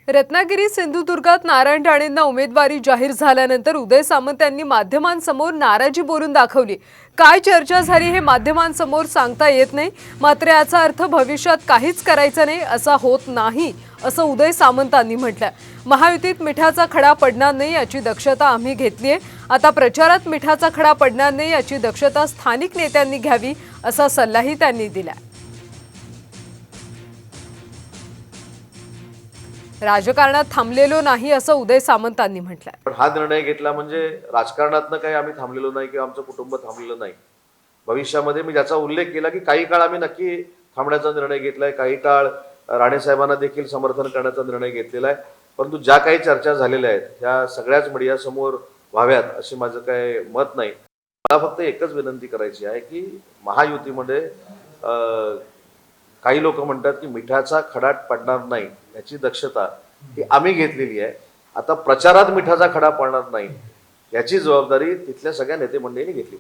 रत्नागिरी सिंधुदुर्गात नारायण राणेंना उमेदवारी जाहीर झाल्यानंतर उदय सामंत यांनी माध्यमांसमोर नाराजी बोलून दाखवली। काय चर्चा झाली हे माध्यमांसमोर सांगता येत नाही, मात्र याचा अर्थ भविष्यात काहीच करायचं नाही असा होत नाही असं उदय सामंतांनी म्हटलं। महायुतीत मिठाचा खडा पडणार नाही याची दक्षता आम्ही घेतलीये। आता प्रचारात मिठाचा खडा पडणार नाही याची दक्षता स्थानिक नेत्यांनी घ्यावी असा सल्लाही त्यांनी दिला। राजकारणात थांबलेलो नाही असं उदय सामंतांनी म्हटलंय। पण हा निर्णय घेतला म्हणजे राजकारणातनं काही आम्ही थांबलेलो नाही किंवा आमचं कुटुंब थांबलेलं नाही। भविष्यामध्ये मी ज्याचा उल्लेख केला की काही काळ आम्ही नक्की थांबण्याचा निर्णय घेतलाय, काही काळ राणे साहेबांना देखील समर्थन करण्याचा निर्णय घेतलेला आहे। परंतु ज्या काही चर्चा झालेल्या आहेत त्या सगळ्याच मीडिया समोर व्हाव्यात अशी माझं काही मत नाही। मला फक्त एकच विनंती करायची आहे की महायुतीमध्ये काही लोक म्हणतात की मिठाचा खडा पडणार नाही याची दक्षता ही आम्ही घेतलेली आहे। आता प्रचारात मिठाचा खडा पडणार नाही याची जबाबदारी तिथल्या सगळ्या नेते मंडळींनी घेतली।